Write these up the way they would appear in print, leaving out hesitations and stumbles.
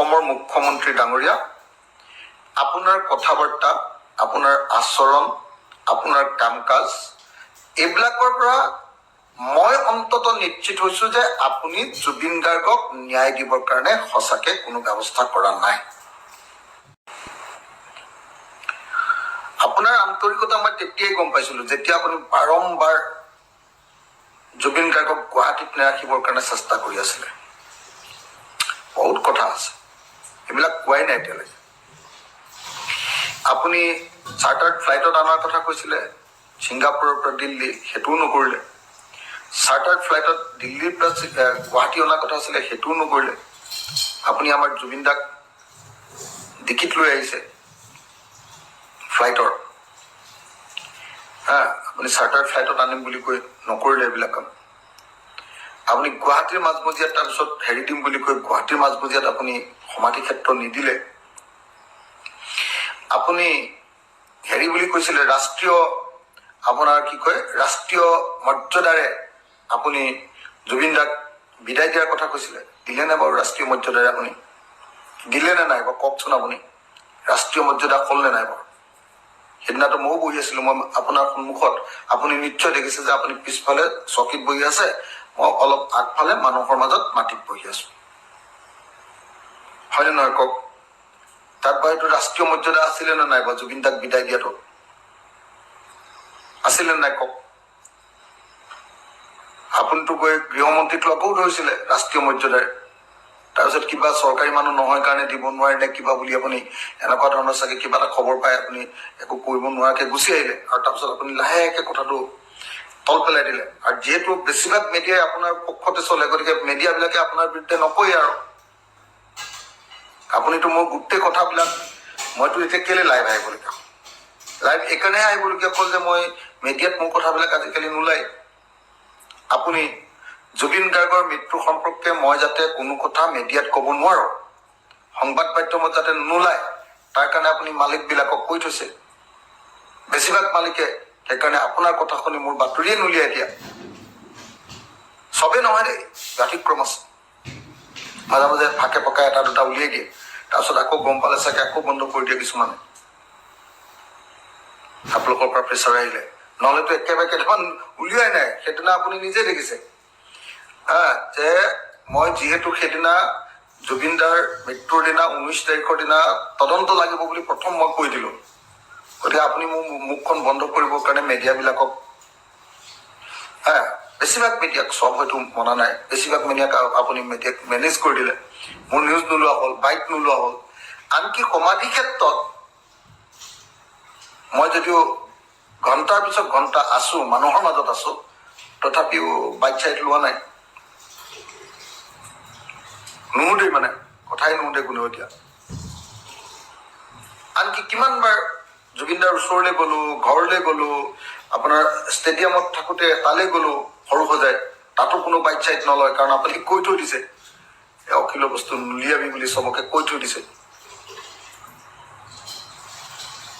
অসমৰ মুখ্যমন্ত্ৰী ডাঙৰীয়া, আপোনাৰ কথা বাৰ্তা, আপোনাৰ আচৰণ, আপোনাৰ কাম কাজ এইবিলাকৰ পৰা মই অন্তত নিশ্চিত হৈছো যে আপুনি জুবিন গাৰ্গক ন্যায় দিবৰ কাৰণে সঁচাকে কোনো ব্যৱস্থা কৰা নাই। আপোনাৰ আন্তৰিকতা মই তেতিয়াই গম পাইছিলো যেতিয়া আপুনি বাৰম্বাৰ জুবিন গাৰ্গক গুৱাহাটীত নাৰাখিবৰ কাৰণে চেষ্টা কৰি আছিলে। বহুত কথা আছে, এইবিলাক কোৱাই নাই এতিয়ালৈকে। আপুনি চাৰ্টাৰ্ড ফ্লাইটত অনাৰ কথা কৈছিলে ছিংগাপুৰৰ পৰা দিল্লী, সেইটোও নকৰিলে। চাৰ্টাৰ্ড ফ্লাইটত দিল্লীৰ পৰা গুৱাহাটী অনাৰ কথা আছিলে, সেইটোও নকৰিলে। আপুনি আমাৰ জুবিন দাক ডিকিত লৈ আহিছে ফ্লাইটৰ, আপুনি চাৰ্টাৰ্ড ফ্লাইটত আনিম বুলি কৈ নকৰিলে এইবিলাক কাম। আপুনি গুৱাহাটীৰ মাজমজিয়াত তাৰপিছত হেৰি দিম বুলি কৈ গুৱাহাটীৰ মাজমজিয়াত আপুনি সমাধি ক্ষেত্ৰ নিদিলে। আপুনি হেৰি বুলি কৈছিলে ৰাষ্ট্ৰীয় আপোনাৰ কি কয় ৰাষ্ট্ৰীয় মৰ্যাদাৰে আপুনি জুবিন দাক বিদায় দিয়াৰ কথা কৈছিলে, দিলে নে বাৰু ৰাষ্ট্ৰীয় মৰ্যাদাৰে? আপুনি দিলে নে নাই বাৰু কওকচোন। আপুনি ৰাষ্ট্ৰীয় মৰ্যাদা হ'ল নে নাই বাৰু? সেইদিনাতো ময়ো বহি আছিলো, মই আপোনাৰ সন্মুখত, আপুনি নিশ্চয় দেখিছে যে আপুনি পিছফালে চকীত বহি আছে, মই অলপ আগফালে মানুহৰ মাজত মাটিত বহি আছো, হয়নে নহয় কওক? তাত বাৰু এইটো ৰাষ্ট্ৰীয় মৰ্যাদা আছিলে নে নাই বাৰু জুবিন দাক বিদায় দিয়াটো? আছিলে নাই কওক? আপুনিতো গৈ গৃহমন্ত্ৰীক লগো ধৰিছিলে ৰাষ্ট্ৰীয় মৰ্যাদাৰে, তাৰপিছত কিবা চৰকাৰী মানুহ নহয় কাৰণে দিব নোৱাৰে নে কিবা বুলি আপুনি এনেকুৱা ধৰণৰ চাগে কিবা এটা খবৰ পাই আপুনি একো কৰিব নোৱাৰাকে গুচি আহিলে, আৰু তাৰপিছত আপুনি লাহেকে কথাটো তল পেলাই দিলে। আৰু যিহেতু বেছিভাগ মিডিয়াই আপোনাৰ পক্ষতে চলে, গতিকে মিডিয়াবিলাকে আপোনাৰ বিৰুদ্ধে নকয়ে। আৰু আপুনিতো মোৰ গোটেই কথাবিলাক, মইতো এতিয়া কেলে লাইভ আহিবলগীয়া হ'ল? লাইভ এইকাৰণেহে আহিবলগীয়া হ'ল যে মই মিডিয়াত মোৰ কথাবিলাক আজিকালি নোলায়। আপুনি জুবিন গাৰ্গৰ মৃত্যু সম্পৰ্কে মই যাতে কোনো কথা মিডিয়াত ক'ব নোৱাৰো, সংবাদ মাধ্যমত যাতে নোলায়, তাৰ কাৰণে আপুনি মালিকবিলাকক কৈ থৈছে। বেছিভাগ মালিকে সেইকাৰণে আপোনাৰ কথা শুনি মোৰ বাতৰিয়ে নুলিয়াই দিয়া। চবেই নহয় দেই, ব্যতিক্ৰম আছে, মাজে মাজে ফাঁকে পকাই এটা দুটা উলিয়াই দিয়ে, তাৰপিছত আকৌ গম পালে চাগে আকৌ বন্ধ কৰি দিয়ে কিছুমানে, আপোনালোকৰ পৰা প্ৰেছাৰ আহিলে। নহলেতো একেবাৰে কেইটামান উলিয়াই নাই। সেইদিনা আপুনি নিজে দেখিছে যে মই যিহেতু সেইদিনা জুবিন দাৰ মৃত্যুৰ দিনা 19 তাৰিখৰ দিনা তদন্ত লাগিব বুলি প্ৰথম মই কৈ দিলো, গতিকে আপুনি মোৰ মুখখন বন্ধ কৰিবৰ কাৰণে মিডিয়াবিলাকক, বেছিভাগ মিডিয়াক, চব হয়তো মনা নাই, বেছিভাগ মিডিয়াক আপুনি মিডিয়াক মেনেজ কৰি দিলে। মোৰ নিউজ নোলোৱা হ'ল, বাইক নোলোৱা হ'ল, আনকি সমাধি ক্ষেত্ৰত মই যদিও ঘণ্টাৰ পিছত ঘণ্টা আছো, মানুহৰ মাজত আছো, তথাপিও বাইক চাইক লোৱা নাই, নুশুধেই মানে কথাই নুশুধে কোনেও এতিয়া। আনকি কিমানবাৰ জুবিনদাৰ ওচৰলৈ গলো, ঘৰলৈ গলো, আপোনাৰ ষ্টেডিয়ামত থাকোতে তালৈ গলো সৰু সজাই, তাতো কোনো বাইক চাইক নলয়, কাৰণ আপুনি কৈ থৈ দিছে অখিল বস্তু নুলিয়াবি বুলি, চবকে কৈ থৈ দিছে,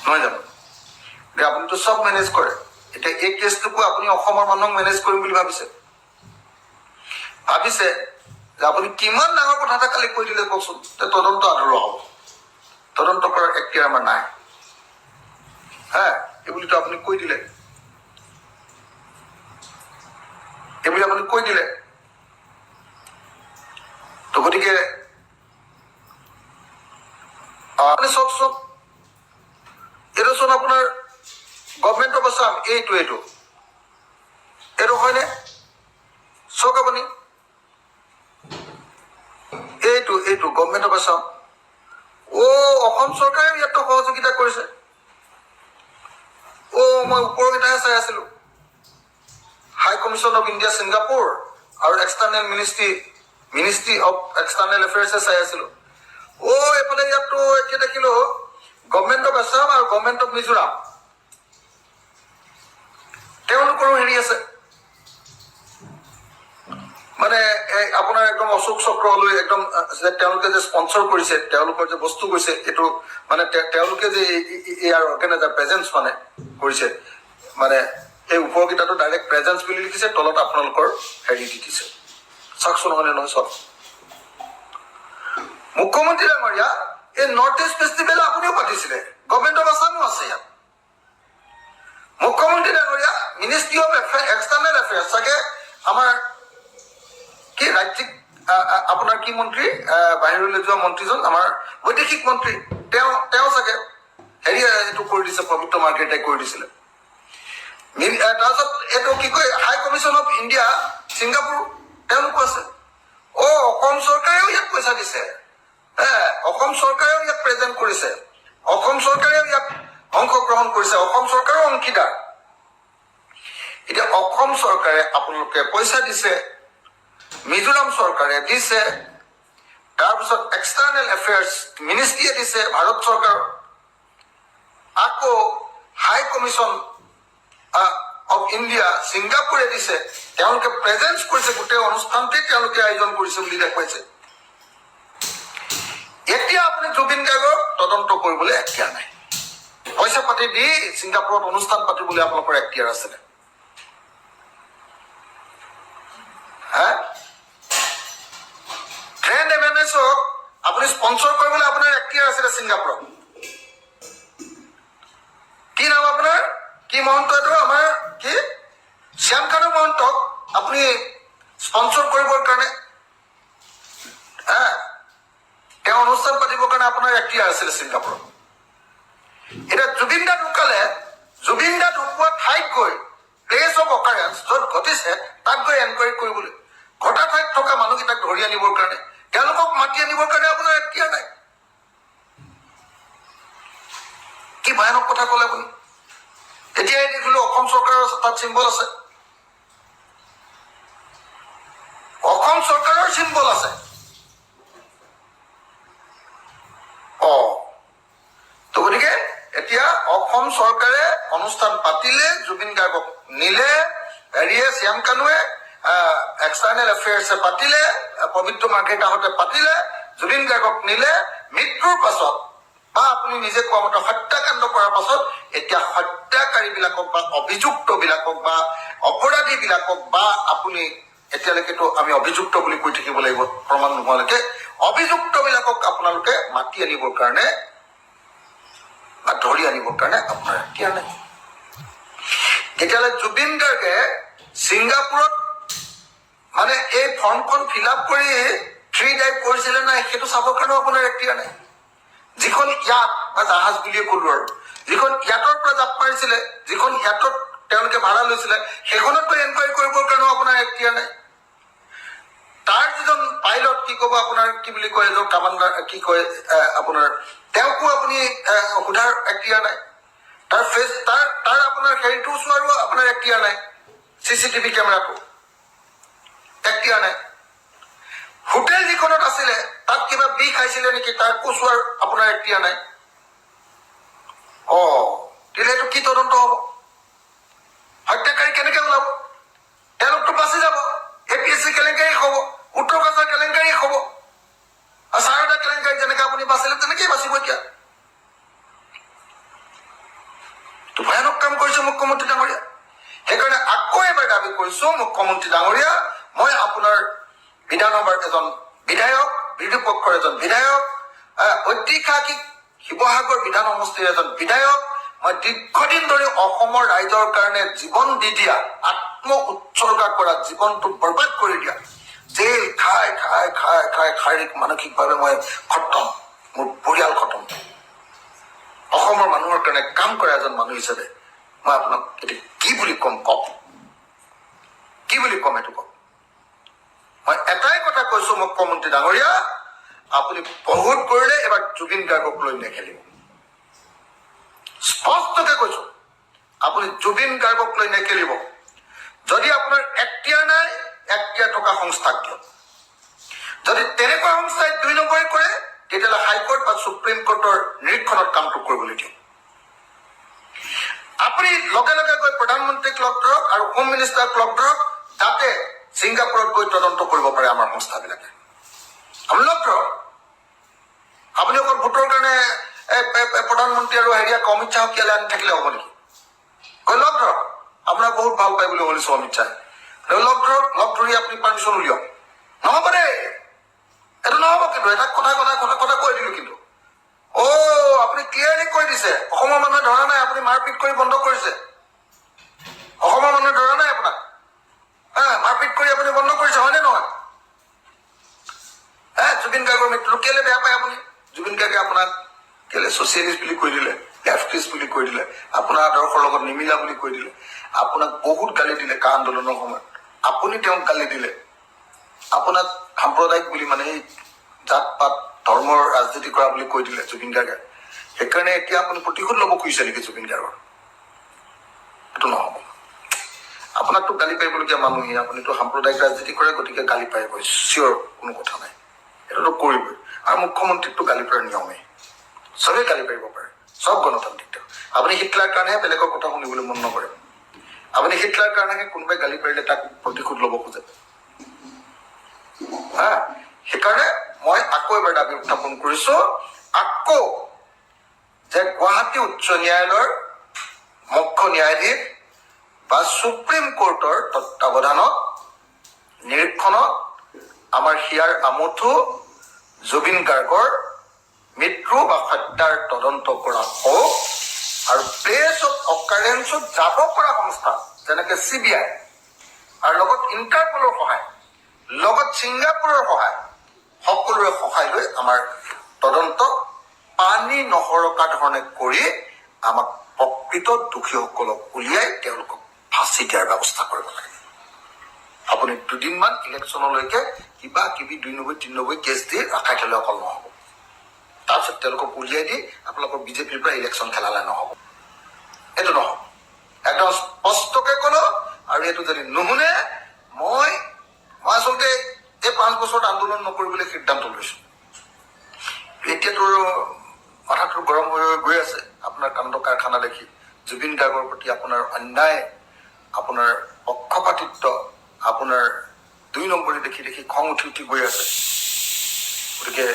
নহয় জানো? আপুনিতো চব মেনেজ কৰে। এতিয়া এই কেছটোকো আপুনি অসমৰ মানুহক মেনেজ কৰিম বুলি ভাবিছে যে আপুনি কিমান ডাঙৰ কথা এটা কালি কৈ দিলে কওকচোন, তদন্ত আধৰুৱা হ'ব, তদন্ত কৰাৰ এখতিয়াৰ আমাৰ নাই, এইবুলিতো আপুনি কৈ দিলে, এইবুলি আপুনি কৈ দিলে। তো গতিকে আপুনি চব এইটো চোন আপোনাৰ গভৰ্ণমেণ্ট অফ আছাম, এইটো হয়নে? চাওক আপুনি, এইটো গভৰ্ণমেণ্ট অফ আছাম। অসম চৰকাৰে ইয়াতো সহযোগিতা কৰিছে। মই ওপৰকেইটাহে চাই আছিলো, হাই কমিশ্যন অফ ইণ্ডিয়া ছিংগাপুৰ আৰু এক্সটাৰ্নেল মিনিষ্ট্ৰী অফ এক্সটাৰ্নেল এফেয়াৰ্ছে চাই আছিলো। এইফালে ইয়াতো এতিয়া দেখিলো গভৰ্ণমেণ্ট অফ আছাম আৰু গভৰ্ণমেণ্ট অফ মিজোৰাম, তেওঁলোকৰো হেৰি আছে, মানে আপোনাৰ একদম অশোক চক্ৰলৈ একদম তেওঁলোকে যে স্পন্সৰ কৰিছে, তেওঁলোকৰ যে বস্তু গৈছে, এইটো মানে তেওঁলোকে যে ইয়াৰ অৰ্গেনাইজাৰ প্ৰেজেন্স মানে কৰিছে, মানে সেই ওপৰকেইটাতো ডাইৰেক্ট প্ৰেজেন্স বুলি লিখিছে, তলত আপোনালোকৰ হেৰি দি দিছে। চাওকচোন হয়নে নহয়? চব মুখ্যমন্ত্ৰী ডাঙৰীয়া এই নৰ্থ ইষ্ট ফেষ্টিভেল আপুনিও পাতিছিলে, গভৰ্ণমেণ্ট অফ আছামো আছে ইয়াত। মুখ্যমন্ত্ৰী ডাঙৰীয়া মিনিষ্ট্ৰী অফ এক্সটাৰ্নেল এফেয়াৰ্ছ চাগে আমাৰ কি ৰাজ্যিক আপোনাৰ কি মন্ত্ৰী বাহিৰলৈ যোৱা মন্ত্ৰীজন আমাৰ বৈদেশিক মন্ত্ৰী তেওঁ চাগে হেৰি এইটো কৰি দিছে, পবিত্ৰ মাৰ্কেটে কৰি দিছিলে। তাৰপিছত এইটো কি কয় হাই কমিশ্যন অফ ইণ্ডিয়া ছিংগাপুৰ তেওঁলোকো আছে। অসম চৰকাৰেও ইয়াত পইচা দিছে, অসম চৰকাৰেও ইয়াত প্ৰেজেণ্ট কৰিছে, অসম চৰকাৰেও ইয়াত অংশগ্ৰহণ কৰিছে, অসম চৰকাৰৰ অংশীদাৰ। এতিয়া অসম চৰকাৰে আপোনালোকে পইচা দিছে, মিজোৰাম চৰকাৰে দিছে, তাৰপিছত এক্সটাৰ্নেল এফেয়াৰ্ছ মিনিষ্ট্ৰীয়ে দিছে ভাৰত চৰকাৰৰ, আকৌ হাই কমিশ্যন অফ ইণ্ডিয়া ছিংগাপুৰে দিছে, তেওঁলোকে প্ৰেজেন্স কৰিছে, গোটেই অনুষ্ঠানটোৱেই তেওঁলোকে আয়োজন কৰিছে বুলি দেখুৱাইছে। এতিয়া আপুনি জুবিন গাৰ্গক তদন্ত কৰিবলৈ এখতিয়াৰ নাই। পইচা পাতি দি ছিংগাপুৰত অনুষ্ঠান পাতিবলৈ আপোনালোকৰ এখতিয়াৰ আছিলে। ট্ৰেণ্ড MMSক আপুনি স্পন্সৰ কৰিবলৈ আপোনাৰ এখতিয়াৰ আছিলে ছিংগাপুৰত। কি নাম আপোনাৰ? কি মহন্ত এইটো আমাৰ কি শ্যামকানু মহন্তক আপুনি স্পন্সৰ কৰিবৰ কাৰণে তেওঁ অনুষ্ঠান পাতিবৰ কাৰণে আপোনাৰ এখতিয়াৰ আছিলে ছিংগাপুৰত। এতিয়া জুবিন দা ঢুকালে, জুবিন দা ঢুকোৱা ঠাইত গৈ প্লেচ অফ অকাৰেঞ্চ য'ত ঘটিছে তাত গৈ এনকুৱাৰী কৰিবলৈ, ঘটা ঠাইত থকা মানুহকেইটাক ধৰি আনিবৰ কাৰণে, তেওঁলোকক মাতি আনিবৰ কাৰণে আপোনাৰ এখতিয়াৰ নাই। কি ভয়ানক কথা ক'লে আপুনি। তেতিয়াই দেখিলো অসম চৰকাৰৰ তাত চিম্বল আছে, অসম চৰকাৰৰ চিম্বল আছে। তো গতিকে এতিয়া অসম চৰকাৰে অনুষ্ঠান পাতিলে, জুবিন গাৰ্গক নিলে, হেৰিয়ে শ্যামকানুৱে এক্সটাৰ্নেল এফেয়াৰ্ছে পাতিলে, পবিত্ৰ মাৰ্ঘেৰিটাহঁতে পাতিলে, জুবিন গাৰ্গক নিলে, মৃত্যুৰ পাছত বা আপুনি নিজে কোৱা মতে হত্যাকাণ্ড কৰাৰ পাছত এতিয়া হত্যাকাৰীবিলাকক বা অভিযুক্তবিলাকক বা অপৰাধীবিলাকক বা আপুনি এতিয়ালৈকেতো আমি অভিযুক্ত বুলি কৈ থাকিব লাগিব প্ৰমাণ নোহোৱালৈকে, অভিযুক্তবিলাকক আপোনালোকে মাতি আনিবৰ কাৰণে বা ধৰি আনিবৰ কাৰণে আপোনাৰ এখতিয়াৰ নাই। তেতিয়াহ'লে জুবিন গাৰ্গে ছিংগাপুৰত মানে এই ফৰ্মখন ফিল আপ কৰি ফ্ৰী ড্ৰাইভ কৰিছিলে নাই সেইটো চাবৰ কাৰণেও আপোনাৰ এখতিয়াৰ নাই। যিখন ইয়াত বা জাহাজ বুলিয়ে ক'লো আৰু, যিখন ইয়াতৰ পৰা জাপ মাৰিছিলে, যিখন ইয়াতত তেওঁলোকে ভাড়া লৈছিলে, সেইখনত গৈ এনকুৱাৰী কৰিবৰ কাৰণেও আপোনাৰ এখতিয়াৰ নাই। তাৰ যিজন পাইলট কি ক'ব আপোনাৰ কি বুলি কয় এজন কামাণ্ডাৰ কি কয় আপোনাৰ তেওঁকো আপুনি সোধাৰ এখতিয়াৰ নাই। তাৰ ফেচ তাৰ আপোনাৰ হেৰিটো চোৱাৰো আপোনাৰ এখতিয়াৰ নাই, CCTV কেমেৰাটো এখতিয়াৰ নাই। হোটেল যিখনত আছিলে তাত কিবা বিষ খাইছিলে নেকি তাকো চোৱাৰ আপোনাৰ এখতিয়াৰ নাই। তেতিয়া এইটো কি তদন্ত হ'ব? হত্যাকাৰী কেনেকে ওলাব? তেওঁলোকতো বাচি যাব। APSC কেলেংকাৰী হ'ব, উত্তৰ কাছাৰ কেলেংকাৰী হ'ব, আৰু চাৰদা কেলেংকাৰী যেনেকে আপুনি বাচিলে তেনেকেই বাচিব। এতিয়া ভয়ানক কাম কৰিছে মুখ্যমন্ত্ৰী ডাঙৰীয়া। সেইকাৰণে আকৌ এবাৰ দাবী কৰিছো মুখ্যমন্ত্ৰী ডাঙৰীয়া, মই আপোনাৰ বিধানসভাৰ এজন বিধায়ক, বিৰোধী পক্ষৰ এজন বিধায়ক, ঐতিহাসিক শিৱসাগৰ বিধান সমষ্টিৰ এজন বিধায়ক, মই দীৰ্ঘদিন ধৰি অসমৰ ৰাইজৰ কাৰণে জীৱন দি দিয়া, আত্ম উৎসৰ্গা কৰা, জীৱনটো বৰবাদ কৰি দিয়া, জেল খাই খাই খাই খাই শাৰীৰিক মানসিকভাৱে মই খতম, মোৰ পৰিয়াল খতম, অসমৰ মানুহৰ কাৰণে কাম কৰা এজন মানুহ হিচাপে মই আপোনাক এতিয়া কি বুলি কম কওক, কি বুলি কম এইটো কওক। মই এটাই কথা কৈছো মুখ্যমন্ত্ৰী ডাঙৰীয়া, আপুনি বহুত কৰিলে এবাৰ জুবিন গাৰ্গক লৈ নেখেলিব। স্পষ্টকে কৈছো, আপুনি জুবিন গাৰ্গক লৈ নেখেলিব। যদি আপোনাৰ এখতিয়াৰ নাই, এখতিয়াৰ থকা সংস্থাক দিয়ক। যদি তেনেকুৱা সংস্থাই 2 নম্বৰী কৰে তেতিয়াহ'লে হাইকোৰ্ট বা সুপ্ৰিম কোৰ্টৰ নিৰীক্ষণত কামটো কৰিবলৈ দিয়ক। আপুনি লগে লগে গৈ প্ৰধানমন্ত্ৰীক লগ ধৰক আৰু হোম মিনিষ্টাৰক লগ ধৰক, যাতে ছিংগাপুৰত গৈ তদন্ত কৰিব পাৰে আমাৰ সংস্থাবিলাকে। আপুনি লগ ধৰক। আপুনি অকল ভোটৰ কাৰণে প্ৰধানমন্ত্ৰী আৰু হেৰিয়াক অমিত শ্বাহক ইয়ালৈ আনি থাকিলে হ'ব নেকি? গৈ লগ ধৰক। আপোনাক বহুত ভাল পায় বুলি শুনিছো অমিত শ্বাহে। লগ ধৰক, লগ ধৰি আপুনি পাৰ্মিশ্যন উলিয়াওক। নহ'ব দেই, এইটো নহ'ব কিন্তু এটা কথা কৈ দিলো কিন্তু আপুনি ক্লিয়াৰলি কৈ দিছে অসমৰ মানুহে ধৰা নাই আপুনি মাৰপিট কৰি বন্ধ কৰিছে অসমৰ মানুহে ধৰা নাই আপোনাক মাৰপিট কৰি আপুনি বন্ধ কৰিছে হয়নে নহয় জুবিন গাৰ্গৰ মৃত্যুটো কেলে বেয়া পায় আপুনি জুবিন গাৰ্গে আপোনাক কেলে ছচিয়েলিষ্ট বুলি কৈ দিলে লেফটিষ্ট বুলি কৈ দিলে আপোনাৰ আদৰ্শৰ লগত নিমিলা বুলি কৈ দিলে আপোনাক বহুত গালি দিলে কা আন্দোলনৰ সময়ত আপুনি তেওঁক গালি দিলে আপোনাক সাম্প্ৰদায়িক বুলি মানে এই জাত পাত ধৰ্মৰ ৰাজনীতি কৰা বুলি কৈ দিলে জুবিন গাৰ্গে সেইকাৰণে এতিয়া আপুনি প্ৰতিশোধ ল'ব খুজিছে নেকি জুবিন গাৰ্গৰ এইটো নহ'ব আপোনাকতো গালি পাৰিবলগীয়া মানুহেই আপুনিতো সাম্প্ৰদায়িক ৰাজনীতি কৰে গতিকে গালি পাৰিবই চিয়ৰ কোনো কথা নাই এইটোতো কৰিবই আৰু মুখ্যমন্ত্ৰীকতো গালি পৰাৰ নিয়মেই চবেই গালি পাৰিব পাৰে চব গণতান্ত্ৰিক আপুনি হিটলাৰ কাৰণেহে বেলেগৰ কথা শুনিবলৈ মন নকৰে আপুনি হিটলাৰ কাৰণেহে কোনোবাই গালি পাৰিলে তাক প্ৰতিশোধ ল'ব খোজে সেইকাৰণে মই আকৌ এবাৰ দাবী উত্থাপন কৰিছো আকৌ যে গুৱাহাটী উচ্চ ন্যায়ালয়ৰ মুখ্য ন্যায়াধীশ বা সুপ্ৰিম কোৰ্টৰ তত্বাৱধানত নিৰীক্ষণত আমাৰ হিয়াৰ আমঠু জুবিন গাৰ্গৰ মৃত্যু বা হত্যাৰ তদন্ত কৰা হওক আৰু প্লেচ অফ অকাৰেঞ্চত যাব পৰা সংস্থা যেনেকে CBI আৰু লগত ইণ্টাৰপলৰ সহায় লগত ছিংগাপুৰৰ সহায় সকলোৰে সহায় লৈ আমাৰ তদন্ত পানী নসৰকা ধৰণে কৰি আমাক প্ৰকৃত দোষীসকলক উলিয়াই তেওঁলোকক ফাঁচি দিয়াৰ ব্যৱস্থা কৰিব লাগে আপুনি দুদিনমান ইলেকশ্যনলৈকে কিবা কিবি 290-390 কেছ দি ৰাখাই থলে অকল নহ'ব তাৰপিছত তেওঁলোকক উলিয়াই দি আপোনালোকৰ বিজেপিৰ পৰা ইলেকশ্যন খেলালে নহ'ব এইটো নহ'ব একদম স্পষ্টকে ক'লো আৰু এইটো যদি নুশুনে মই আচলতে এই 5 বছৰত আন্দোলন নকৰিবলৈ সিদ্ধান্ত লৈছো এতিয়াতো মাথাটো গৰম হৈ গৈ আছে আপোনাৰ কাণ্ড কাৰখানা দেখি জুবিন গাৰ্গৰ প্ৰতি আপোনাৰ অন্যায় আপোনাৰ পক্ষপাতিত্ব আপোনাৰ 2 নম্বৰী দেখি খং উঠি গৈ আছে গতিকে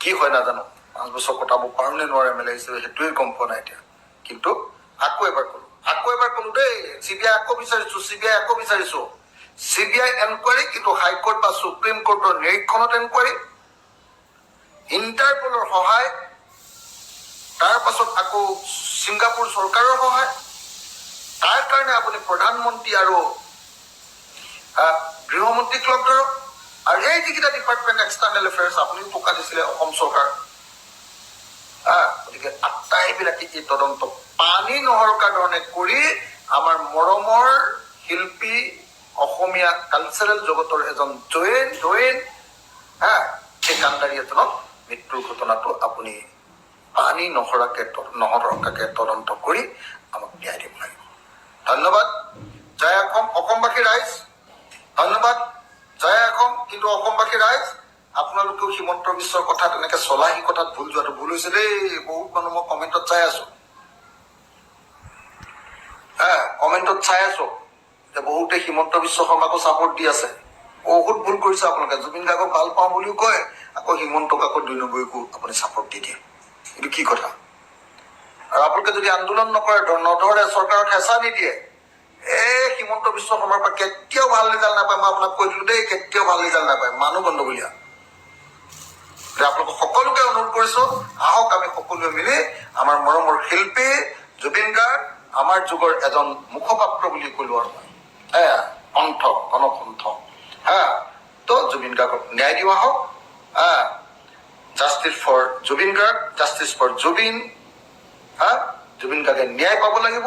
কি হয় নাজানো 5 বছৰ কটাব পাৰো নে নোৱাৰে MLA হিচাপে সেইটোৱে গম পোৱা নাই এতিয়া কিন্তু আকৌ এবাৰ ক'লো দেই CBI আকৌ বিচাৰিছো CBI এনকুৱাৰী কিন্তু হাইকোৰ্ট বা সুপ্ৰিম কোৰ্টৰ নিৰীক্ষণত এনকুৱাৰী ইণ্টাৰপলৰ সহায় তাৰ পাছত আকৌ ছিংগাপুৰ চৰকাৰৰ সহায় তাৰ কাৰণে আপুনি প্ৰধানমন্ত্ৰী আৰু গৃহমন্ত্ৰীক লগ ধৰক আৰু এই যিকেইটা ডিপাৰ্টমেণ্ট এক্সটাৰ্নেল এফেয়াৰ্ছ আপুনি টকা দিছিলে অসম চৰকাৰ গতিকে আটাইবিলাকে এই তদন্ত পানী নহৰকা ধৰণে কৰি আমাৰ মৰমৰ শিল্পী অসমীয়া কালচাৰেল জগতৰ এজন জৈন সেই কাণ্ডাৰী এজনক মৃত্যুৰ ঘটনাটো আপুনি পানী নহৰকাকে তদন্ত কৰি আমাক ন্যায় দিব লাগিব ধন্যবাদ জয় অসম অসমবাসী ৰাইজ ধন্যবাদ জয় অসম কিন্তু অসমবাসী ৰাইজ আপোনালোকেও হিমন্ত বিশ্বৰ কথা তেনেকে চলাহী কথাত ভুল যোৱাটো ভুল হৈছে দেই বহুত মানুহ মই কমেণ্টত চাই আছো যে বহুতে হিমন্ত বিশ্ব শৰ্মাকো ছাপোৰ্ট দি আছে বহুত ভুল কৰিছে আপোনালোকে জুবিন গাৰ্গক ভাল পাওঁ বুলিও কয় আকৌ হিমন্তক আকৌ 290কো আপুনি ছাপোৰ্ট দি দিয়ে এইটো কি কথা আৰু আপোনালোকে যদি আন্দোলন নধৰে চৰকাৰক হেঁচা নিদিয়ে হিমন্ত বিশ্ব শৰ্মাৰ পৰা কেতিয়াও ভাল ৰিজাল্ট নাপায় মই আপোনাক কৈ দিলো দেই কেতিয়াও ভাল ৰিজাল্ট নাপায় মানুহ গণ্ডগোলীয়া আপোনালোকক সকলোকে অনুৰোধ কৰিছো আহক আমি সকলোৱে মিলি আমাৰ মৰমৰ শিল্পী জুবিন গাৰ্গ আমাৰ যুগৰ এজন মুখপাত্ৰ বুলি কলো আৰু গণকণ্ঠ তো জুবিন গাৰ্গক ন্যায় দিওঁ আহক justice for Zubeen Garg justice for Zubeen Zubeen গাৰ্গে ন্যায় পাব লাগিব